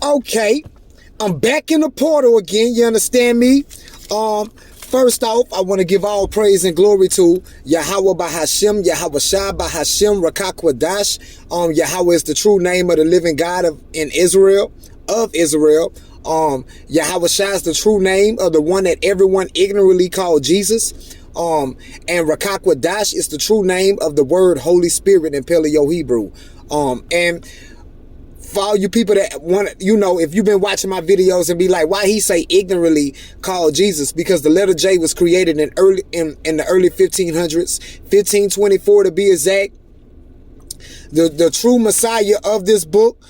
Okay, I'm back in the portal again. You understand me? First off, I want to give all praise and glory to Yahweh Bahashem, Yahweh Shai Bahashem, Rakakwadash. Yahweh is the true name of the living God in Israel, of Israel. Yahweh Shai is the true name of the one that everyone ignorantly called Jesus. And Rakakwadash is the true name of the word Holy Spirit in Paleo Hebrew. And for all you people that want, if you've been watching my videos and be like, why he say ignorantly called Jesus? Because the letter J was created in the early 1500s, 1524 to be exact. The true Messiah of this book,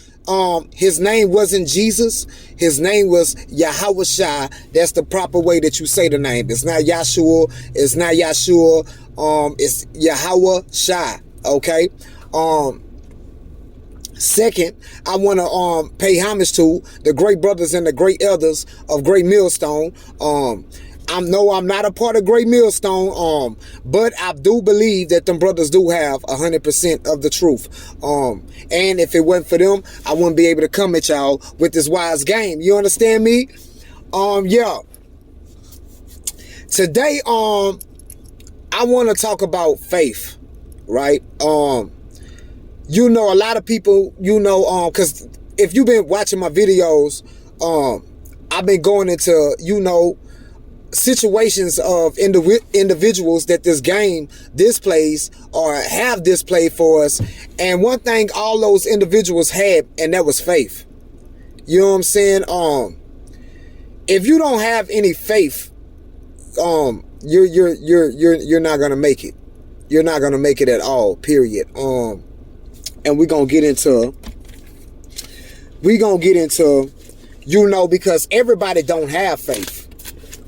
his name wasn't Jesus. His name was Yahweh Shai. That's the proper way that you say the name. It's not Yahshua. It's not Yahshua. It's Yahweh Shai. Okay. Second, I want to pay homage to the great brothers and the great elders of Great Millstone. I'm not a part of Great Millstone, but I do believe that them brothers do have 100% of the truth. And if it wasn't for them, I wouldn't be able to come at y'all with this wise game. You understand me? Yeah. Today, I want to talk about faith, right? A lot of people, because if you've been watching my videos, I've been going into, situations of individuals that this game displays or have displayed for us. And one thing all those individuals had, and that was faith. You know what I'm saying? If you don't have any faith, you're not gonna make it. You're not gonna make it at all, period. And we're gonna get into, because everybody don't have faith,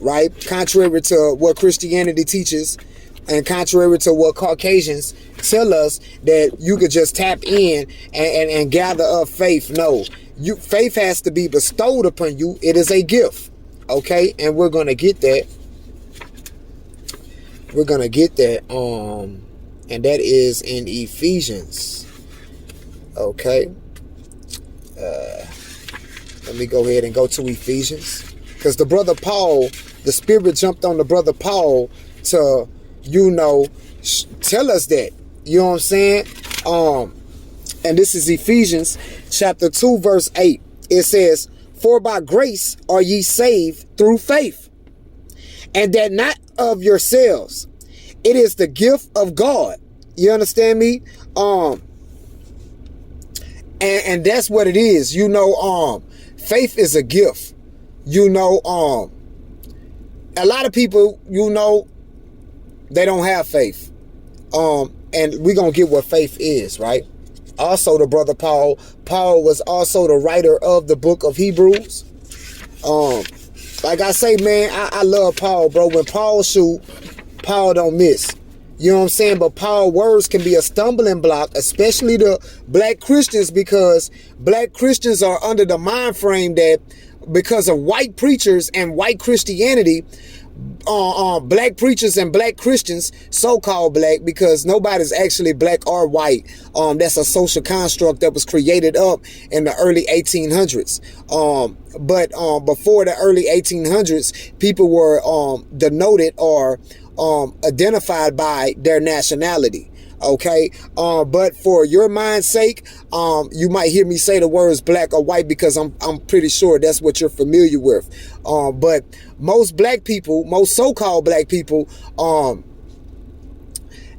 right? Contrary to what Christianity teaches, and contrary to what Caucasians tell us, that you could just tap in and gather up faith. No, faith has to be bestowed upon you. It is a gift, okay? And we're gonna get that. We're gonna get that. And that is in Ephesians. Okay, let me go ahead and go to Ephesians, because the brother Paul, the Spirit jumped on the brother Paul to, tell us that. You know what I'm saying? And this is Ephesians chapter 2, verse 8. It says, "For by grace are ye saved through faith, and that not of yourselves. It is the gift of God." You understand me? And that's what it is. Faith is a gift. A lot of people, they don't have faith. And we're going to get what faith is, right? Also, the brother Paul was also the writer of the book of Hebrews. Like I say, man, I love Paul, bro. When Paul shoot, Paul don't miss. You know what I'm saying? But Paul's words can be a stumbling block, especially to black Christians, because black Christians are under the mind frame that because of white preachers and white Christianity, black preachers and black Christians, so-called black, because nobody's actually black or white. That's a social construct that was created up in the early 1800s. But before the early 1800s, people were denoted or identified by their nationality. Okay. But for your mind's sake, you might hear me say the words black or white, because I'm pretty sure that's what you're familiar with. But most black people, most so-called black people,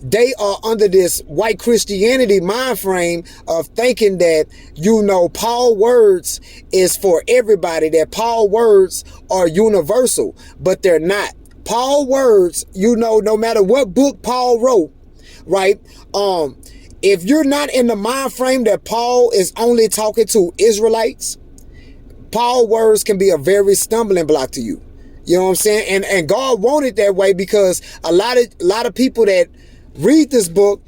they are under this white Christianity mind frame of thinking that, Paul words is for everybody, that Paul words are universal, but they're not. Paul words, no matter what book Paul wrote, right? If you're not in the mind frame that Paul is only talking to Israelites, Paul words can be a very stumbling block to you. You know what I'm saying? And God wanted that way, because a lot of people that read this book,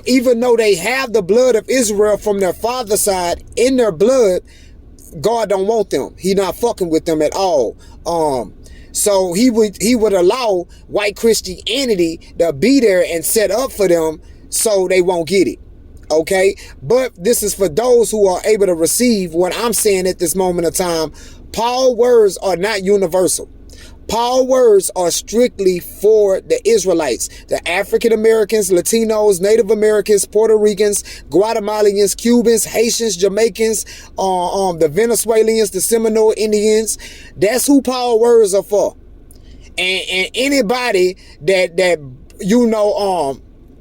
even though they have the blood of Israel from their father's side in their blood, God don't want them. He not fucking with them at all. So he would allow white Christianity to be there and set up for them so they won't get it. Okay, but this is for those who are able to receive what I'm saying at this moment of time. Paul's words are not universal. Paul's words are strictly for the Israelites, the African Americans, Latinos, Native Americans, Puerto Ricans, Guatemalans, Cubans, Haitians, Jamaicans, the Venezuelans, the Seminole Indians. That's who Paul's words are for. And anybody that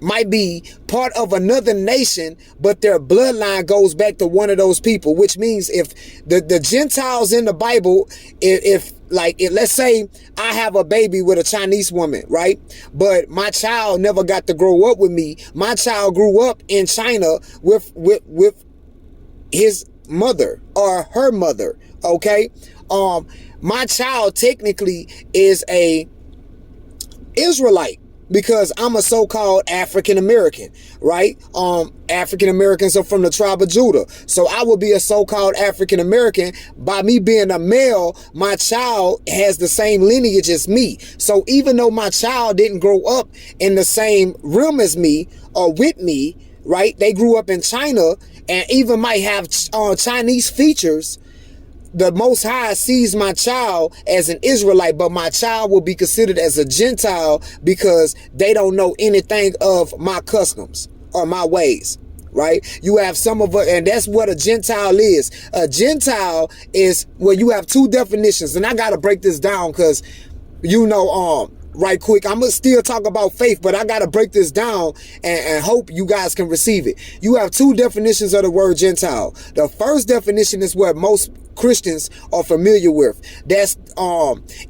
might be part of another nation, but their bloodline goes back to one of those people, which means if the Gentiles in the Bible, if let's say I have a baby with a Chinese woman, right? But my child never got to grow up with me. My child grew up in China with his mother or her mother, okay? My child technically is a Israelite, because I'm a so-called African American, right? African Americans are from the tribe of Judah. So I will be a so-called African American. By me being a male, my child has the same lineage as me. So even though my child didn't grow up in the same realm as me or with me, right? They grew up in China and even might have Chinese features. The Most High sees my child as an Israelite, but my child will be considered as a Gentile because they don't know anything of my customs or my ways, right? You have some of us, and that's what a Gentile is. A Gentile is, well, you have two definitions, and I got to break this down because, right quick, I'm going to still talk about faith, but I got to break this down and hope you guys can receive it. You have two definitions of the word Gentile. The first definition is what most Christians are familiar with. That's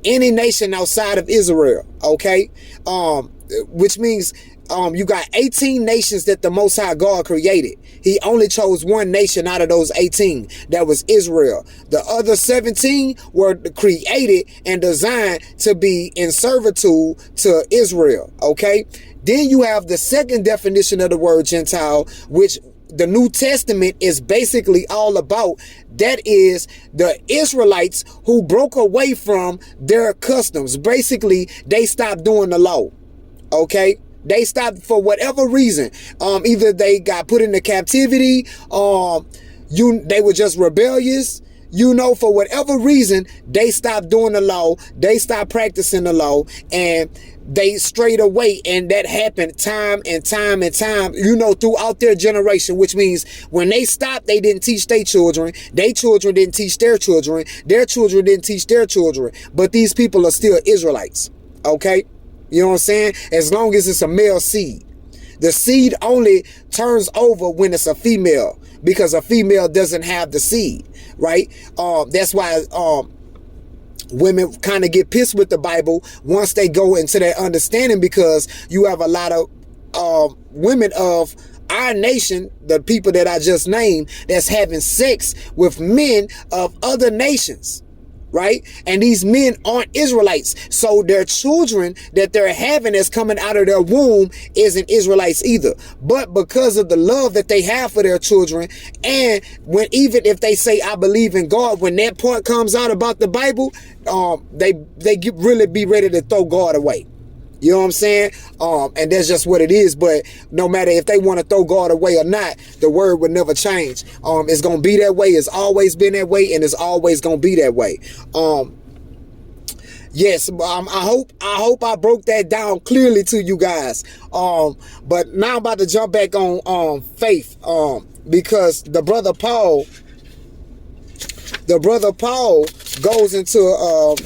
any nation outside of Israel, okay? Which means you got 18 nations that the Most High God created. He only chose one nation out of those 18. That was Israel. The other 17 were created and designed to be in servitude to Israel. Okay. Then you have the second definition of the word Gentile, which the New Testament is basically all about. That is the Israelites who broke away from their customs. Basically, they stopped doing the law. Okay. They stopped for whatever reason. Either they got put into captivity, they were just rebellious. For whatever reason, they stopped doing the law. They stopped practicing the law, and they strayed away. And that happened time and time and time, throughout their generation, which means when they stopped, they didn't teach their children. Their children didn't teach their children. Their children didn't teach their children. But these people are still Israelites. Okay? You know what I'm saying? As long as it's a male seed. The seed only turns over when it's a female, because a female doesn't have the seed, right? That's why women kind of get pissed with the Bible once they go into that understanding, because you have a lot of women of our nation, the people that I just named, that's having sex with men of other nations. Right? And these men aren't Israelites. So their children that they're having that's coming out of their womb isn't Israelites either. But because of the love that they have for their children, and even if they say, I believe in God, when that point comes out about the Bible, they really be ready to throw God away. You know what I'm saying? And that's just what it is. But no matter if they want to throw God away or not, the word would never change. It's going to be that way. It's always been that way, and it's always going to be that way. Yes, I hope I broke that down clearly to you guys. But now I'm about to jump back on faith. Because the brother Paul goes into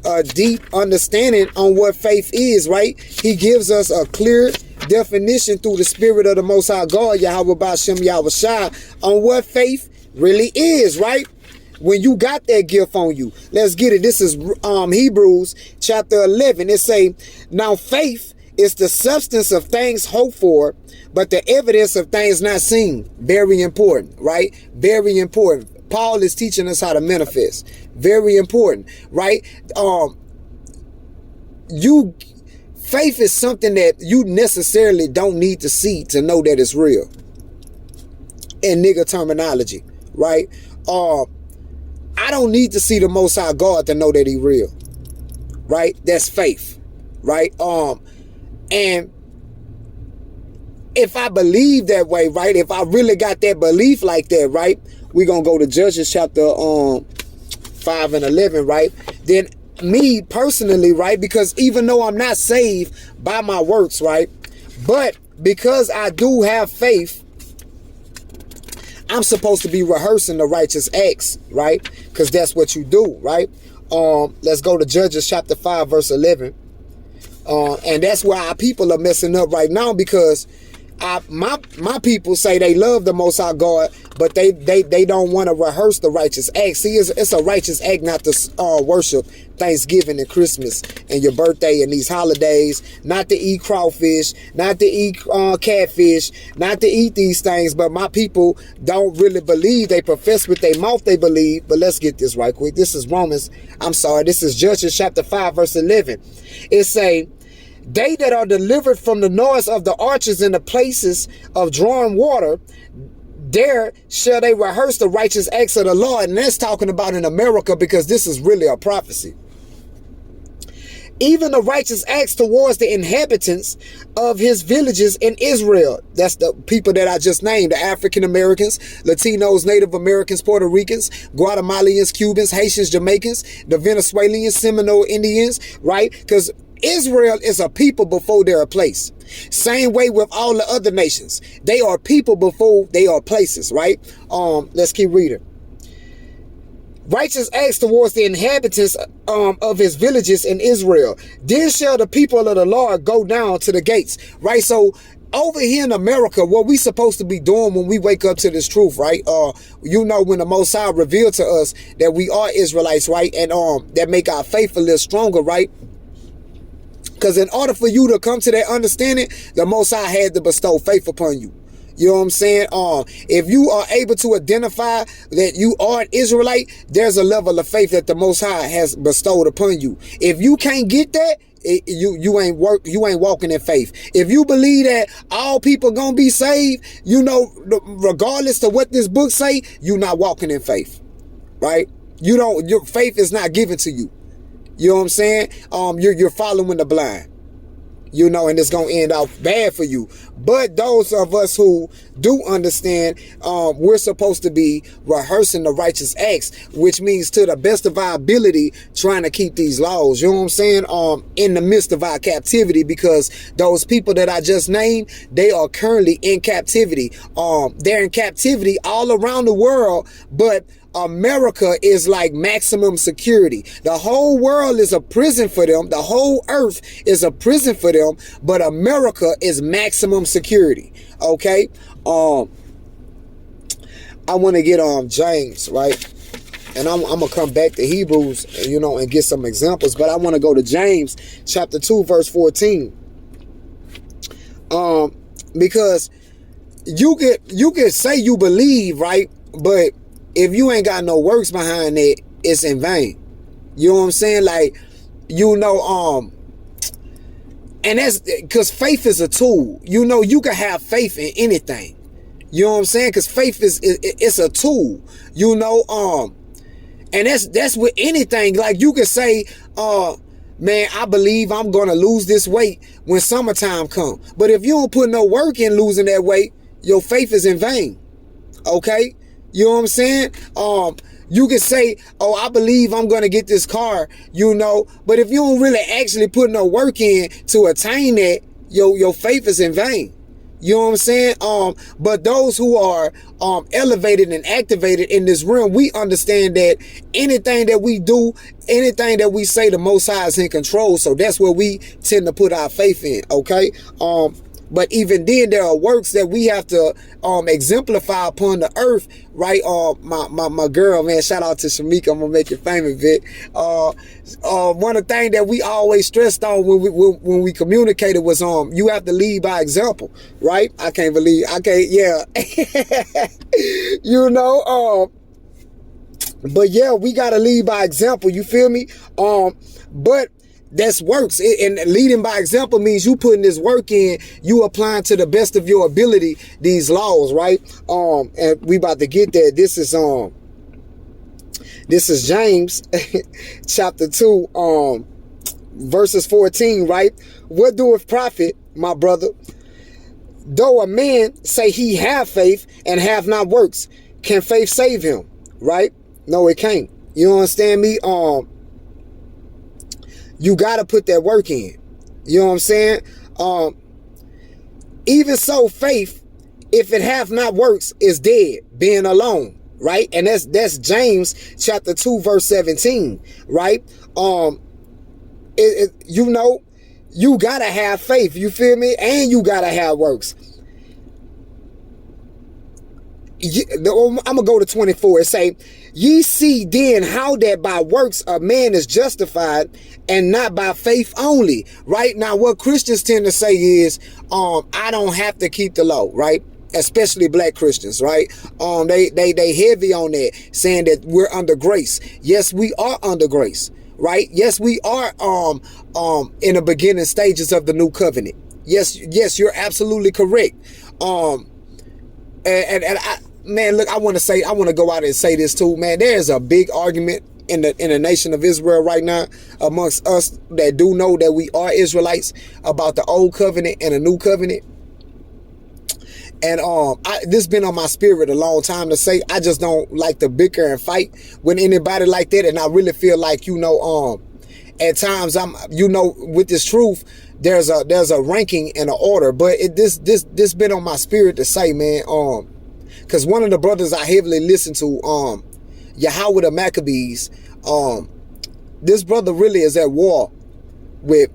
a deep understanding on what faith is, right? He gives us a clear definition through the Spirit of the Most High God, Yahweh Ba'Shem Yahushua, on what faith really is, right? When you got that gift on you. Let's get it. This is Hebrews chapter 11. It say, now faith is the substance of things hoped for, but the evidence of things not seen. Very important, right? Very important. Paul is teaching us how to manifest. Very important, right? Faith is something that you necessarily don't need to see to know that it's real. In nigga terminology, right? I don't need to see the Most High God to know that He real, right? That's faith, right? And if I believe that way, right? If I really got that belief like that, right? We're going to go to Judges chapter 5 and 11, right? Then me personally, right? Because even though I'm not saved by my works, right? But because I do have faith, I'm supposed to be rehearsing the righteous acts, right? Because that's what you do, right? Let's go to Judges chapter 5, verse 11. And that's why our people are messing up right now, because my people say they love the Most High God, but they don't want to rehearse the righteous acts. See, it's a righteous act not to worship Thanksgiving and Christmas and your birthday and these holidays, not to eat crawfish, not to eat catfish, not to eat these things. But my people don't really believe. They profess with their mouth they believe. But let's get this right quick. This is this is Judges chapter 5, verse 11. It say, they that are delivered from the noise of the archers in the places of drawing water, there shall they rehearse the righteous acts of the Lord. And that's talking about in America, because this is really a prophecy. Even the righteous acts towards the inhabitants of his villages in Israel. That's the people that I just named: the African Americans, Latinos, Native Americans, Puerto Ricans, Guatemalans, Cubans, Haitians, Jamaicans, the Venezuelans, Seminole Indians, right? Because Israel is a people before they're a place. Same way with all the other nations. They are people before they are places, right? Let's keep reading. Righteous acts towards the inhabitants of his villages in Israel. Then shall the people of the Lord go down to the gates, right? So over here in America, what we supposed to be doing when we wake up to this truth, right? When the Most High revealed to us that we are Israelites, right? And that make our faith a little stronger, right? Because in order for you to come to that understanding, the Most High had to bestow faith upon you. You know what I'm saying? If you are able to identify that you are an Israelite, there's a level of faith that the Most High has bestowed upon you. If you can't get that, you ain't walking in faith. If you believe that all people gonna be saved, regardless of what this book say, you're not walking in faith, right? Your faith is not given to you. You know what I'm saying? You're following the blind, and it's going to end off bad for you. But those of us who do understand, we're supposed to be rehearsing the righteous acts, which means to the best of our ability, trying to keep these laws, you know what I'm saying? In the midst of our captivity, because those people that I just named, they are currently in captivity. They're in captivity all around the world, but America is like maximum security. The whole world is a prison for them. The whole earth is a prison for them, but America is maximum security. Okay? I want to get James, right? And I'm going to come back to Hebrews, and get some examples, but I want to go to James chapter 2, verse 14. Because you could say you believe, right? But if you ain't got no works behind it, it's in vain. You know what I'm saying? Like, and that's because faith is a tool. You can have faith in anything. You know what I'm saying? Because faith it's a tool. And that's with anything. Like, you can say, man, I believe I'm gonna lose this weight when summertime come. But if you don't put no work in losing that weight, your faith is in vain. Okay? You know what I'm saying? You can say, oh, I believe I'm going to get this car, but if you don't really actually put no work in to attain that, your faith is in vain. You know what I'm saying? But those who are elevated and activated in this realm, we understand that anything that we do, anything that we say, the Most High is in control. So that's where we tend to put our faith in, okay? But even then, there are works that we have to exemplify upon the earth, right? My girl, man, shout out to Shamika. I'm gonna make it famous, Vic. One of the things that we always stressed on when we communicated was you have to lead by example, right? Yeah. But yeah, we gotta lead by example. You feel me? But that's works. And leading by example means you putting this work in, you applying to the best of your ability these laws, right? And we about to get there. This is James chapter 2, verses 14, right? What doeth profit, my brother, though a man say he have faith and have not works, can faith save him? Right? No, it can't. You understand me? You got to put that work in. You know what I'm saying? Even so, faith, if it have not works, is dead, being alone. Right? And that's James chapter 2, verse 17. Right? You know, you got to have faith. You feel me? And you got to have works. I'm going to go to 24. It say, ye see then how that by works a man is justified and not by faith only. Right? Now, what Christians tend to say is, I don't have to keep the law, right? Especially black Christians, right? They heavy on that, saying that we're under grace. Yes, we are under grace, right? Yes, we are in the beginning stages of the new covenant. Yes, you're absolutely correct. Man, look, I want to go out and say this too, man. There's a big argument in the nation of Israel right now amongst us that do know that we are Israelites about the old covenant and the new covenant. And this been on my spirit a long time to say, I just don't like to bicker and fight with anybody like that. And I really feel like, at times with this truth, there's a ranking and an order. But this been on my spirit to say, man, because one of the brothers I heavily listen to, Yahweh the Maccabees, this brother really is at war with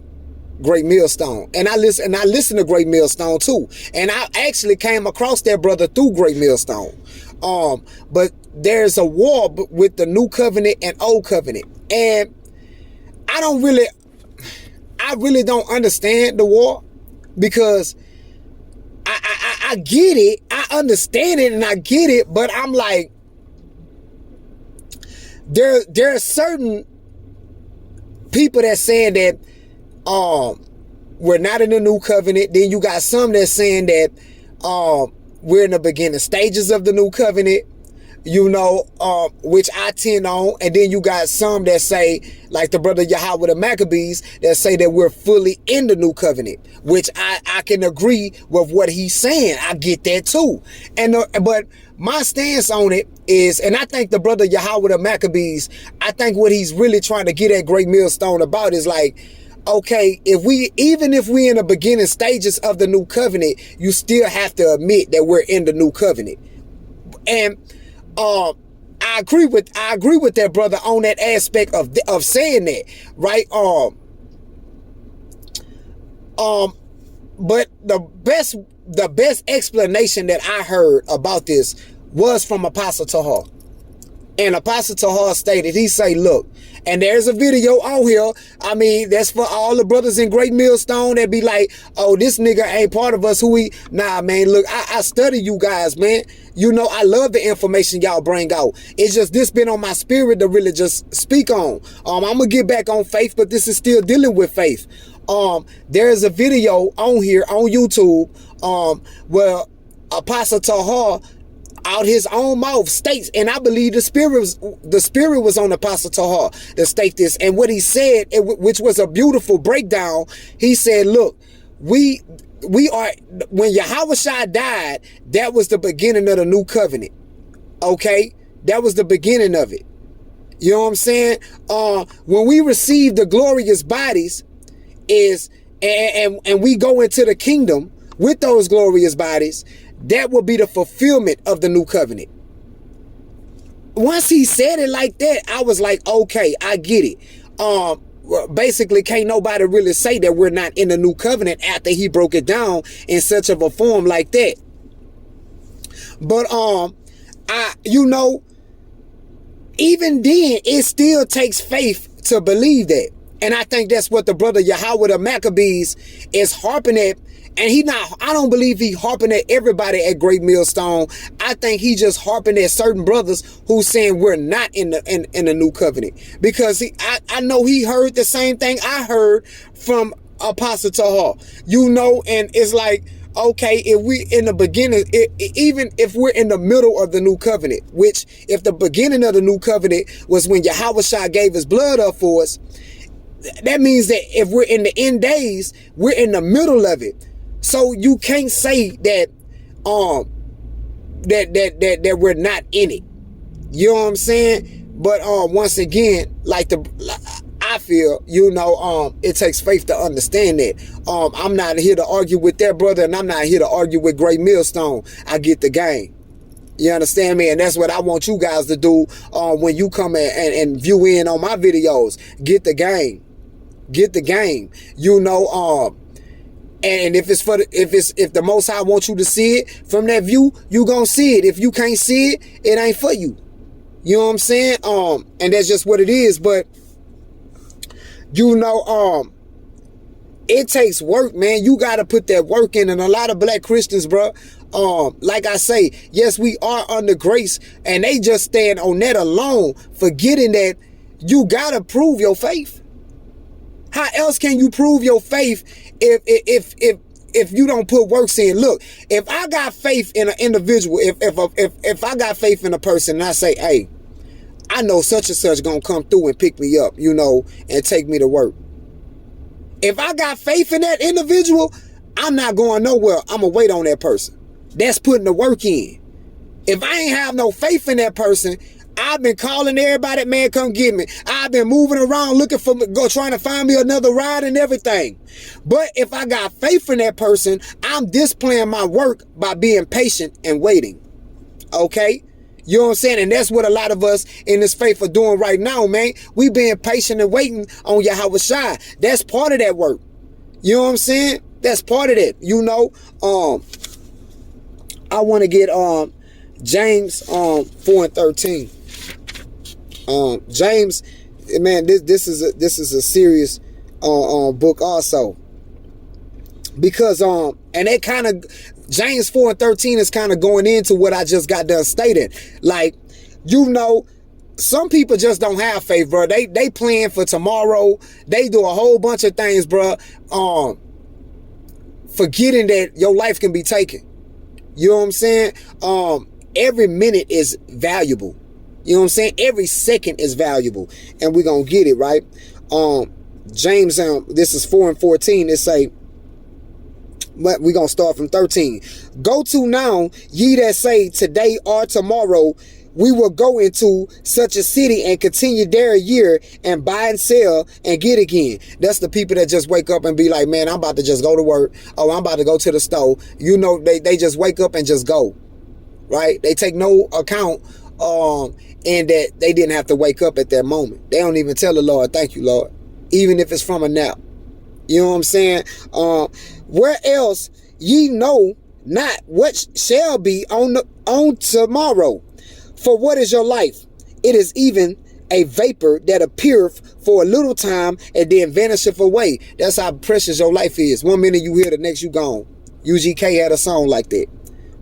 Great Millstone. And I listen to Great Millstone too. And I actually came across that brother through Great Millstone. But there's a war with the new covenant and old covenant. And I really don't understand the war, because I get it. I understand it and I get it, but I'm like, there are certain people that saying that we're not in the new covenant. Then you got some that's saying that we're in the beginning stages of the new covenant, which I tend on. And then you got some that say, like the brother Yahweh the Maccabees, that say that we're fully in the new covenant, which I can agree with what he's saying. I get that too. But my stance on it is, and I think the brother Yahweh the Maccabees, I think what he's really trying to get at Great Millstone about is like, okay, even if we in the beginning stages of the new covenant, you still have to admit that we're in the new covenant. And I agree with that brother on that aspect of saying that, right? But the best explanation that I heard about this was from Apostle Tahar. And Apostle Tahar stated, he say, look, and there's a video on here. I mean, that's for all the brothers in Great Millstone that be like, oh, this nigga ain't part of us. Nah, man, look, I study you guys, man. I love the information y'all bring out. It's just this been on my spirit to really just speak on. I'm going to get back on faith, but this is still dealing with faith. There's a video on here on YouTube where Apostle Tahar out his own mouth states, and I believe the spirit was on Apostle Tahar to state this. And what he said, which was a beautiful breakdown, he said, look, we are, when Yahushua died, that was the beginning of the new covenant. Okay? That was the beginning of it. You know what I'm saying? When we receive the glorious bodies and we go into the kingdom with those glorious bodies, that will be the fulfillment of the new covenant. Once he said it like that, I was like, okay, I get it. Basically, can't nobody really say that we're not in the new covenant after he broke it down in such of a form like that. But even then, it still takes faith to believe that. And I think that's what the brother Yahweh the Maccabees is harping at. And I don't believe he harping at everybody at Great Millstone. I think he just harping at certain brothers who saying we're not in the new covenant. Because I know he heard the same thing I heard from Apostle Tahar. And it's like, okay, if we in the beginning, even if we're in the middle of the new covenant, which if the beginning of the new covenant was when Yahushua gave his blood up for us, that means that if we're in the end days, we're in the middle of it. So you can't say that that we're not in it. You know what I'm saying? But once again, I feel, it takes faith to understand that. I'm not here to argue with that brother, and I'm not here to argue with Great Millstone. I get the game. You understand me? And that's what I want you guys to do when you come and view in on my videos. Get the game. Get the game. And if the Most High wants you to see it from that view, you gonna see it. If you can't see it, it ain't for you. You know what I'm saying? And that's just what it is. But it takes work, man. You gotta put that work in. And a lot of black Christians, bro, like I say, yes, we are under grace, and they just stand on that alone, forgetting that you gotta prove your faith. How else can you prove your faith if you don't put works in? Look, if I got faith in an individual, if I got faith in a person, and I say, hey, I know such and such gonna come through and pick me up, and take me to work. If I got faith in that individual, I'm not going nowhere. I'm gonna wait on that person. That's putting the work in. If I ain't have no faith in that person, I've been calling everybody, man, come get me. I've been moving around looking for trying to find me another ride and everything. But if I got faith in that person, I'm displaying my work by being patient and waiting. Okay? You know what I'm saying? And that's what a lot of us in this faith are doing right now, man. We being patient and waiting on Yahweh Shai. That's part of that work. You know what I'm saying? That's part of it. I want to get James 4:13. James, man, this is a serious book also, because and it kind of, James 4:13 is kind of going into what I just got done stating. Like, some people just don't have faith, bro. They plan for tomorrow. They do a whole bunch of things, bro, forgetting that your life can be taken. You know what I'm saying? Every minute is valuable. You know what I'm saying? Every second is valuable, and we're gonna get it right. James, this is 4:14. It say, but we're gonna start from 13. Go to now, ye that say today or tomorrow we will go into such a city and continue there a year and buy and sell and get again. That's the people that just wake up and be like, man, I'm about to just go to work. Oh, I'm about to go to the store. They just wake up and just go, right? They take no account and that they didn't have to wake up at that moment. They don't even tell the Lord, thank you, Lord, even if it's from a nap. You know what I'm saying? Where else ye know not what shall be on tomorrow? For what is your life? It is even a vapor that appeareth for a little time and then vanisheth away. That's how precious your life is. 1 minute you here, the next you gone. UGK had a song like that,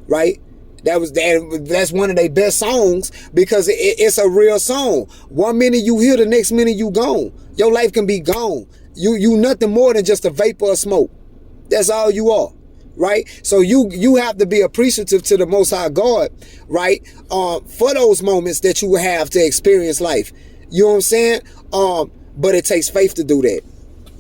right? That's one of their best songs, because it's a real song. 1 minute you here, the next minute you gone. Your life can be gone. You nothing more than just a vapor of smoke. That's all you are. Right? So you have to be appreciative to the Most High God, right? For those moments that you have to experience life. You know what I'm saying? But it takes faith to do that.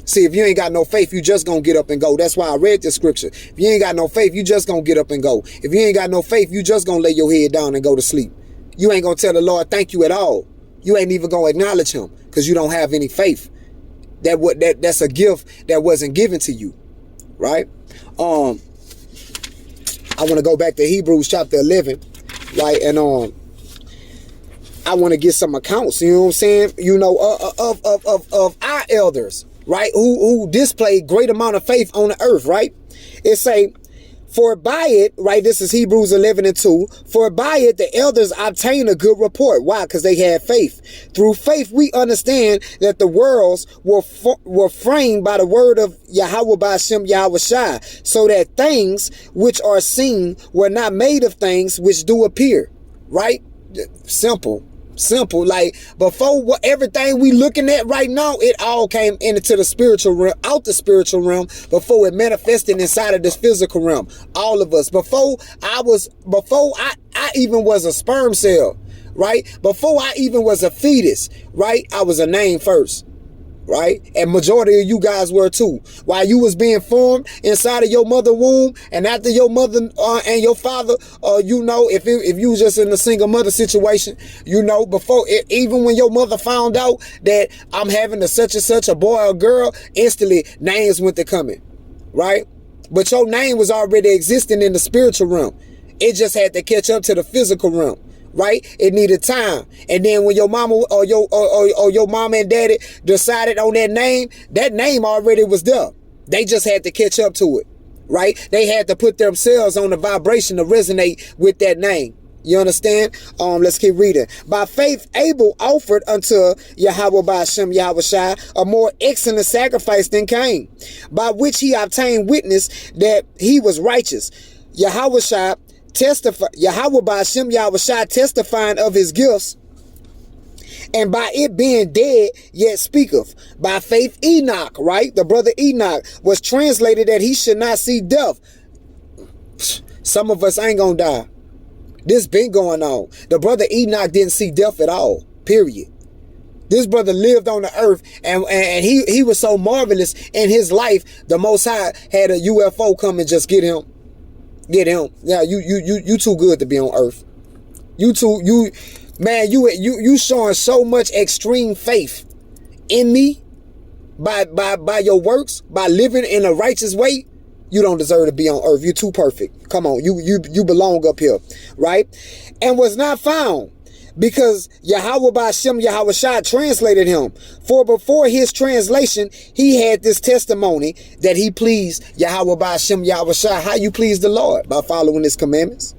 See, if you ain't got no faith, you just gonna get up and go. That's why I read the scripture. If you ain't got no faith, you just gonna get up and go. If you ain't got no faith, you just gonna lay your head down and go to sleep. You ain't gonna tell the Lord thank you at all. You ain't even gonna acknowledge him, because you don't have any faith. That's a gift that wasn't given to you, right? I want to go back to Hebrews chapter 11, right? And I want to get some accounts, you know what I'm saying? Of our elders, right? Who displayed great amount of faith on the earth, right? It say, for by it, right? This is Hebrews 11:2. For by it the elders obtained a good report. Why? Because they had faith. Through faith we understand that the worlds were framed by the word of Yahweh Ba'ashem Yahweh Shai, so that things which are seen were not made of things which do appear. Right? Simple. Like, before everything we looking at right now, it all came into the spiritual realm, out the spiritual realm, before it manifested inside of this physical realm. All of us. Before I even was a sperm cell, right? Before I even was a fetus, right? I was a name first. right? And majority of you guys were too. While you was being formed inside of your mother womb, and after your mother and your father, you know, if you was just in a single mother situation, you know, before even when your mother found out that I'm having a such and such, a boy or girl, instantly names went to coming, right? But your name was already existing in the spiritual realm. It just had to catch up to the physical realm. Right? It needed time. And then when your mama or your mama and daddy decided on that name already was there. They just had to catch up to it. Right? They had to put themselves on the vibration to resonate with that name. You understand? Let's keep reading. By faith, Abel offered unto Yahweh by Hashem Yahushai a more excellent sacrifice than Cain, by which he obtained witness that he was righteous. Yahushai Yahweh by Hashem Yahushai testifying of his gifts, and by it being dead yet speaketh. By faith Enoch, right? The brother Enoch was translated that he should not see death. Some of us ain't gonna die. This been going on. The brother Enoch didn't see death at all, period. This brother lived on the earth, and he was so marvelous in his life, the Most High had a UFO come and just get him. Yeah, you too good to be on earth. You showing so much extreme faith in me by your works, by living in a righteous way. You don't deserve to be on earth. You're too perfect. Come on, you belong up here, right? And was not found, because Yahweh by Hashem Yahushai translated him. For before his translation, he had this testimony that he pleased Yahweh by Hashem Yahushai. How you please the Lord? By following his commandments.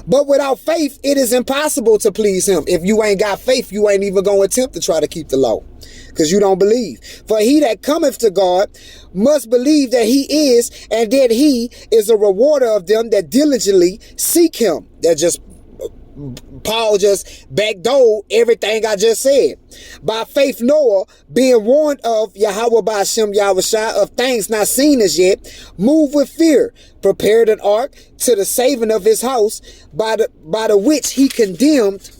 But without faith, it is impossible to please him. If you ain't got faith, you ain't even going to attempt to try to keep the law, because you don't believe. For he that cometh to God must believe that he is, and that he is a rewarder of them that diligently seek him. That just Paul just backdoored everything I just said. By faith Noah, being warned of Yahweh by Hashem Yahushai of things not seen as yet, moved with fear, prepared an ark to the saving of his house, by the which he condemned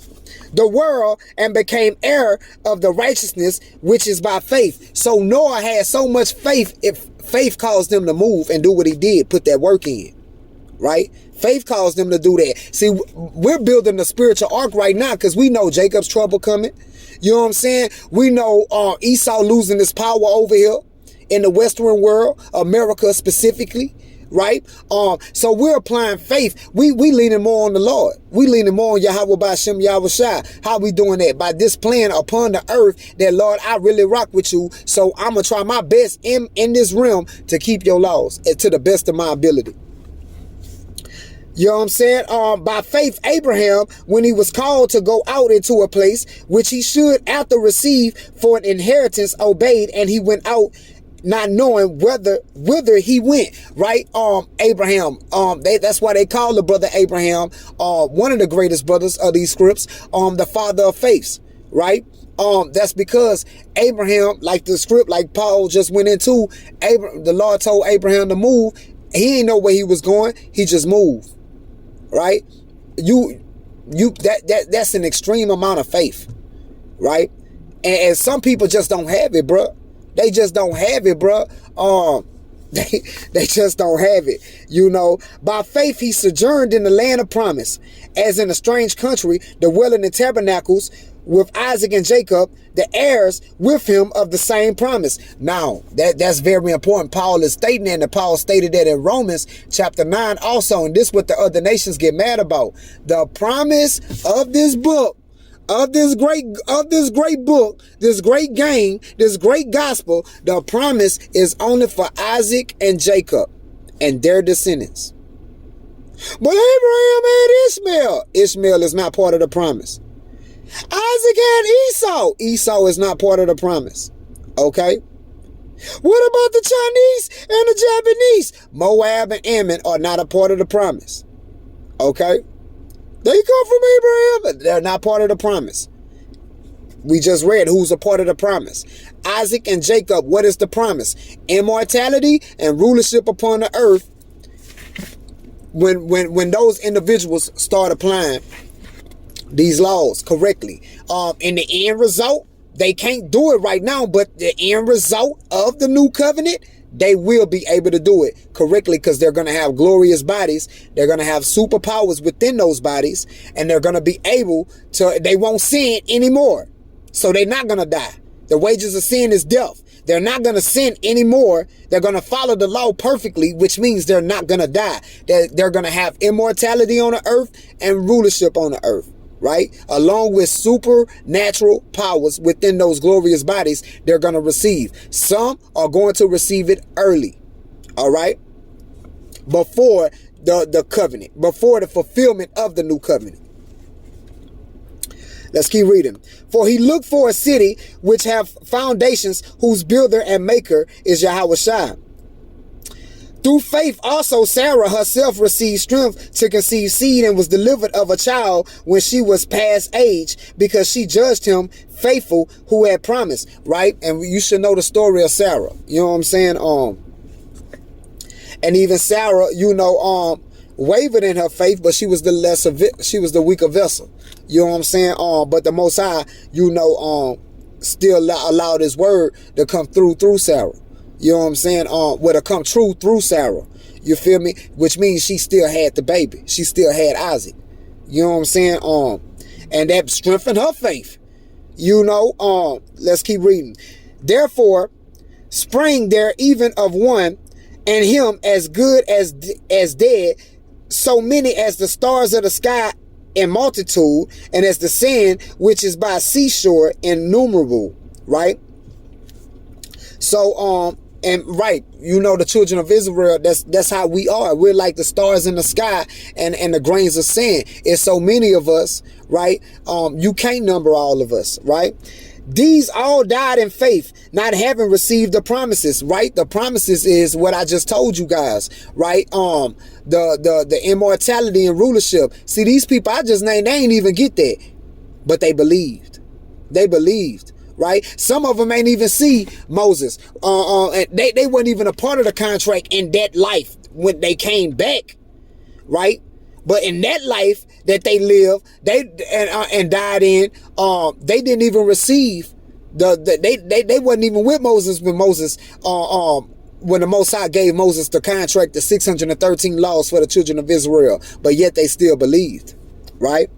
the world and became heir of the righteousness which is by faith. So Noah had so much faith, if faith caused him to move and do what he did, put that work in, right? Faith caused them to do that. See, we're building the spiritual ark right now because we know Jacob's trouble coming. You know what I'm saying? We know Esau losing his power over here in the Western world, America specifically, right? So we're applying faith. We leaning more on the Lord. We leaning more on Yahweh by Hashem Yahushai. How we doing that? By displaying upon the earth that, Lord, I really rock with you. So I'm going to try my best in this realm to keep your laws to the best of my ability. You know what I'm saying? By faith, Abraham, when he was called to go out into a place which he should after receive for an inheritance, obeyed, and he went out not knowing whither he went, right? Abraham, that's why they call the brother Abraham, one of the greatest brothers of these scripts, the father of faiths, right? That's because Abraham, like the script, like Paul just went into, the Lord told Abraham to move. He didn't know where he was going. He just moved. Right? That's an extreme amount of faith, right? And some people just don't have it, bro. They just don't have it, bro. They just don't have it. You know, by faith he sojourned in the land of promise, as in a strange country, dwelling in tabernacles with Isaac and Jacob, the heirs with him of the same promise. Now, that's very important. Paul is stating that, and Paul stated that in Romans chapter 9 also, and this is what the other nations get mad about. The promise of this book, of this great book, this great game, this great gospel, the promise is only for Isaac and Jacob and their descendants. But Abraham had Ishmael. Ishmael is not part of the promise. Isaac had Esau. Esau is not part of the promise. Okay? What about the Chinese and the Japanese? Moab and Ammon are not a part of the promise. Okay? They come from Abraham, but they're not part of the promise. We just read who's a part of the promise. Isaac and Jacob, what is the promise? Immortality and rulership upon the earth. When those individuals start applying these laws correctly, in the end result, They can't do it right now, but the end result of the new covenant, they will be able to do it correctly because they're going to have glorious bodies. They're going to have superpowers within those bodies, and they're going to be able to, they won't sin anymore. So they're not going to die. The wages of sin is death. They're not going to sin anymore. They're going to follow the law perfectly, which means they're not going to die. They're going to have immortality on the earth and rulership on the earth, right? Along with supernatural powers within those glorious bodies they're going to receive. Some are going to receive it early, all right? Before the covenant, before the fulfillment of the new covenant. Let's keep reading. For he looked for a city which have foundations, whose builder and maker is Yahushua. Through faith also Sarah herself received strength to conceive seed and was delivered of a child when she was past age, because she judged him faithful who had promised, right? And you should know the story of Sarah. You know what I'm saying? And even Sarah, wavered in her faith, but she was the weaker vessel. You know what I'm saying? But the Most High, still allowed his word to come through Sarah. You know what I'm saying? To come true through Sarah. You feel me? Which means she still had the baby. She still had Isaac. You know what I'm saying? And that strengthened her faith. Let's keep reading. Therefore, sprang there even of one, and him as good as dead, so many as the stars of the sky in multitude, and as the sand which is by seashore innumerable, right? So, the children of Israel, that's how we are. We're like the stars in the sky and the grains of sand. It's so many of us, right? You can't number all of us, right? These all died in faith, not having received the promises, right? The promises is what I just told you guys, right? The immortality and rulership. See, these people I just named, they ain't even get that, but they believed. They believed, right? Some of them ain't even see Moses. They weren't even a part of the contract in that life when they came back, right? But in that life that they lived, and died in, they didn't even receive they wasn't even with Moses when when the Most High gave Moses the contract, the 613 laws for the children of Israel, but yet they still believed, right?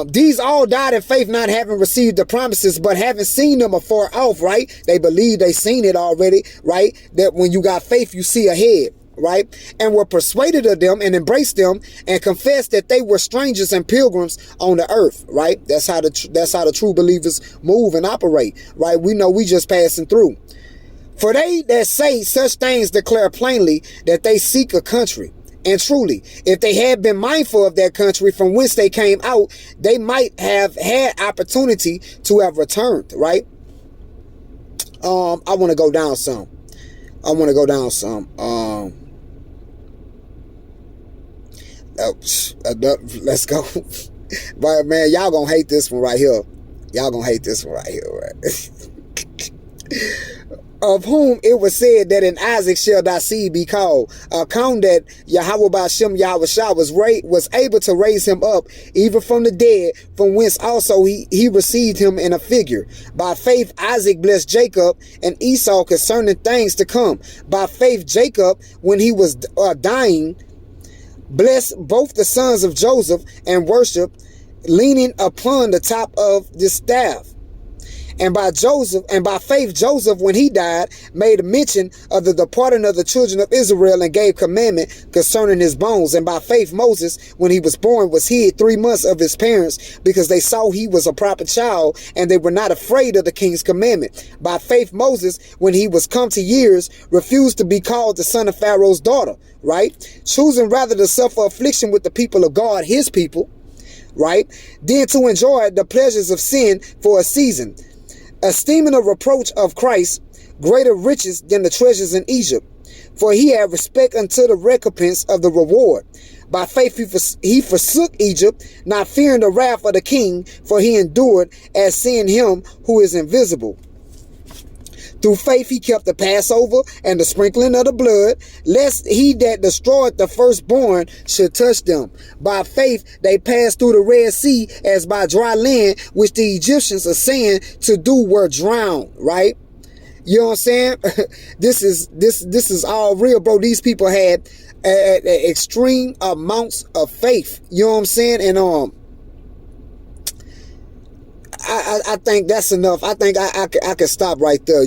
These all died in faith, not having received the promises, but having seen them afar off, right? They believed, they seen it already, right? That when you got faith, you see ahead, right? And were persuaded of them and embraced them and confessed that they were strangers and pilgrims on the earth, right? That's how the true believers move and operate, right? We know we just passing through. For they that say such things declare plainly that they seek a country. And truly, if they had been mindful of that country from whence they came out, they might have had opportunity to have returned, right? I want to go down some. Let's go. But man, y'all gonna hate this one right here. Right? Of whom it was said that in Isaac shall thy seed be called. Account that Yahweh Ba'Shem Yahushua was able to raise him up even from the dead, from whence also he received him in a figure. By faith Isaac blessed Jacob and Esau concerning things to come. By faith Jacob, when he was dying, blessed both the sons of Joseph and worshiped, leaning upon the top of the staff. And by faith Joseph, when he died, made mention of the departing of the children of Israel and gave commandment concerning his bones. And by faith Moses, when he was born, was hid 3 months of his parents, because they saw he was a proper child, and they were not afraid of the king's commandment. By faith Moses, when he was come to years, refused to be called the son of Pharaoh's daughter, right? Choosing rather to suffer affliction with the people of God, his people, right? Than to enjoy the pleasures of sin for a season, esteeming a reproach of Christ greater riches than the treasures in Egypt, for he had respect unto the recompense of the reward. By faith he forsook Egypt, not fearing the wrath of the king, for he endured as seeing him who is invisible. Through faith he kept the Passover and the sprinkling of the blood, lest he that destroyed the firstborn should touch them. By faith they passed through the Red Sea as by dry land, which the Egyptians are saying to do were drowned, right? You know what I'm saying? This is all real, bro. These people had extreme amounts of faith. You know what I'm saying? And I think that's enough. I think I can stop right there.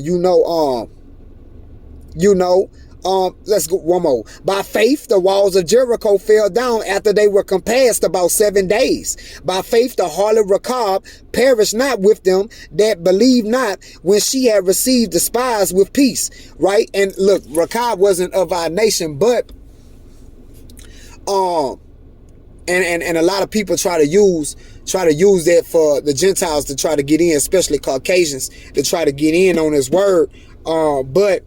Let's go one more. By faith, the walls of Jericho fell down after they were compassed about 7 days. By faith, the harlot Rechab perished not with them that believed not, when she had received the spies with peace. Right? And look, Rechab wasn't of our nation, but and a lot of people try to use that for the Gentiles to try to get in, especially Caucasians, to try to get in on his word. But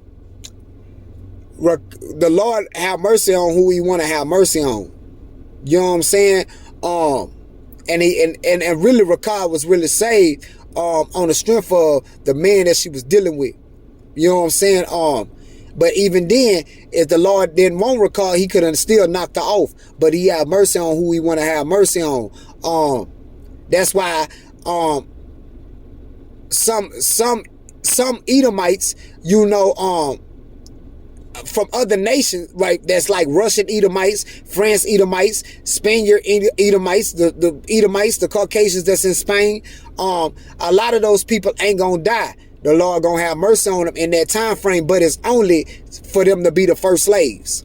the Lord have mercy on who he want to have mercy on. You know what I'm saying? And really Rechab was really saved on the strength of the man that she was dealing with. You know what I'm saying? But even then, if the Lord didn't want Rechab, he could have still knocked her off. But he had mercy on who he want to have mercy on. That's why some Edomites, from other nations, right? That's like Russian Edomites, France Edomites, Spaniard Edomites, the Edomites, the Caucasians that's in Spain. A lot of those people ain't gonna die. The Lord gonna have mercy on them in that time frame, but it's only for them to be the first slaves.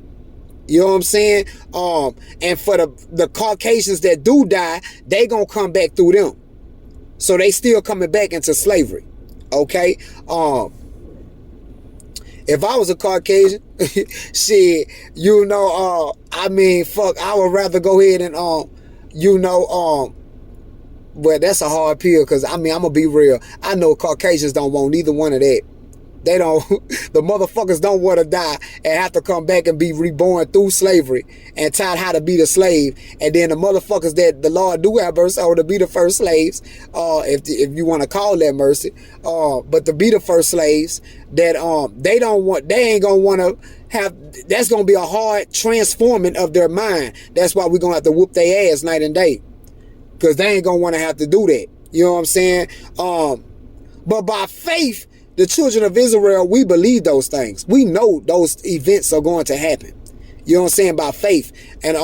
You know what I'm saying? And for the Caucasians that do die, they gonna come back through them. So they still coming back into slavery. Okay? If I was a Caucasian, shit, I mean, fuck, I would rather go ahead and, well, that's a hard pill, because, I mean, I'm going to be real. I know Caucasians don't want neither one of that. They don't, the motherfuckers don't want to die and have to come back and be reborn through slavery and taught how to be the slave. And then the motherfuckers that the Lord do have mercy on to be the first slaves, if you want to call that mercy, but to be the first slaves, that they ain't gonna want to have, that's gonna be a hard transforming of their mind. That's why we're gonna have to whoop their ass night and day, because they ain't gonna want to have to do that. You know what I'm saying? But by faith, the children of Israel, we believe those things. We know those events are going to happen. You know what I'm saying? By faith. And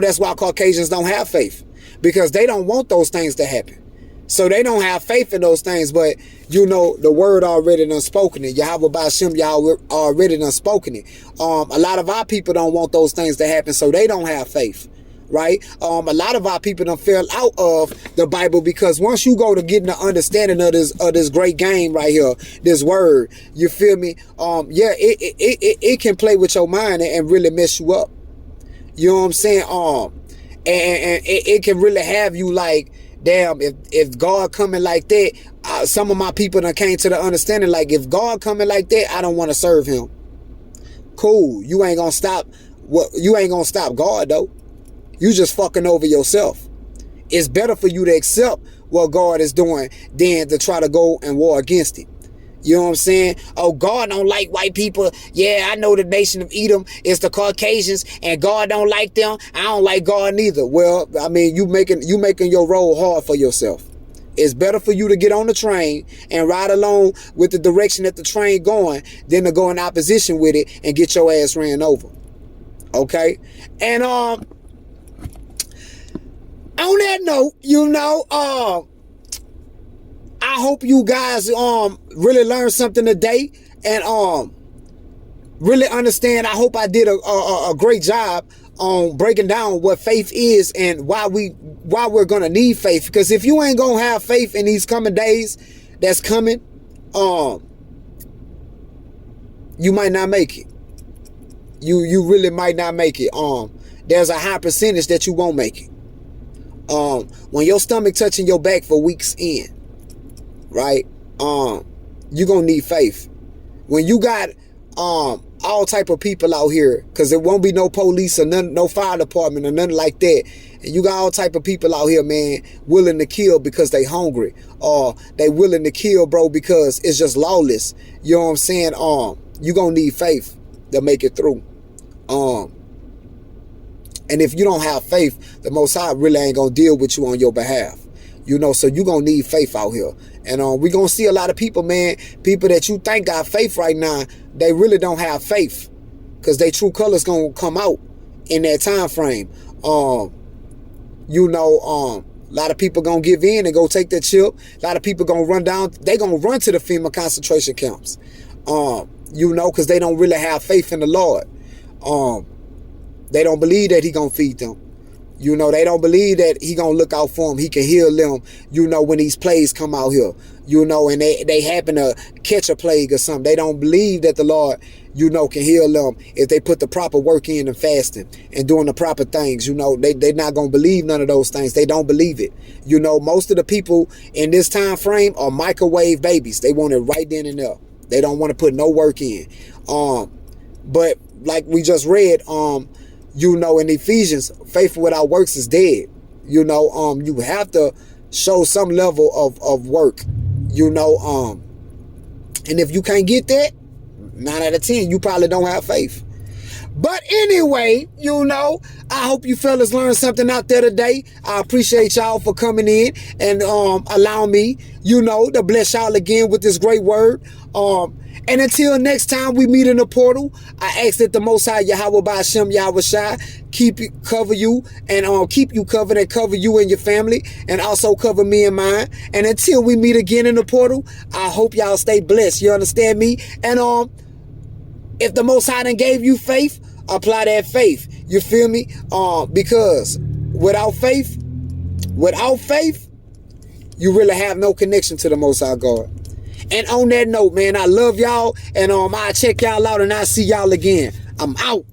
that's why Caucasians don't have faith, because they don't want those things to happen. So they don't have faith in those things, but the word already done spoken it. Yahweh Ba'ashem, Yahweh already done spoken it. A lot of our people don't want those things to happen, so they don't have faith. Right? A lot of our people done fell out of the Bible, because once you go to getting the understanding of this great game right here, this word, you feel me? It can play with your mind and really mess you up. You know what I'm saying? And it can really have you like, damn, if God coming like that, some of my people done came to the understanding, like, if God coming like that, I don't want to serve him. Cool. You ain't gonna stop God though. You just fucking over yourself. It's better for you to accept what God is doing than to try to go and war against it. You know what I'm saying? Oh, God don't like white people. Yeah, I know the nation of Edom is the Caucasians, and God don't like them. I don't like God neither. Well, I mean, you making your road hard for yourself. It's better for you to get on the train and ride along with the direction that the train going than to go in opposition with it and get your ass ran over. Okay? And on that note, I hope you guys really learned something today and really understand. I hope I did a great job on breaking down what faith is and why we're gonna need faith. Because if you ain't gonna have faith in these coming days that's coming, you might not make it. You really might not make it. There's a high percentage that you won't make it. When your stomach touching your back for weeks in, right? You're gonna need faith. When you got all type of people out here, because there won't be no police or none, no fire department or nothing like that, And you got all type of people out here, man, willing to kill because they hungry, or they willing to kill, bro, because it's just lawless. You know what I'm saying? You gonna need faith to make it through. And if you don't have faith, the Most High really ain't gonna deal with you on your behalf. You know, so you gonna need faith out here. And we gonna see a lot of people, man, people that you think got faith right now, they really don't have faith, because their true colors gonna come out in that time frame. You know, a lot of people gonna give in and go take their chip. A lot of people gonna run down. They gonna run to the FEMA concentration camps. You know, because they don't really have faith in the Lord. They don't believe that he gonna feed them. You know, they don't believe that he gonna look out for them. He can heal them, you know, when these plagues come out here. You know, and they happen to catch a plague or something. They don't believe that the Lord, you know, can heal them if they put the proper work in and fasting and doing the proper things. You know, they're not gonna believe none of those things. They don't believe it. You know, most of the people in this time frame are microwave babies. They want it right then and there. They don't want to put no work in. But like we just read, you know, in Ephesians, faith without works is dead. You know, you have to show some level of work, you know, and if you can't get that, 9 out of 10, you probably don't have faith. But anyway, you know, I hope you fellas learned something out there today. I appreciate y'all for coming in and allowing me, you know, to bless y'all again with this great word. And until next time we meet in the portal, I ask that the Most High Yahweh Ba'ashem Yahweh Shai cover you and keep you covered and cover you and your family, and also cover me and mine. And until we meet again in the portal, I hope y'all stay blessed. You understand me? And if the Most High done gave you faith, apply that faith. You feel me? Because without faith, you really have no connection to the Most High God. And on that note, man, I love y'all, and I'll check y'all out, and I'll see y'all again. I'm out.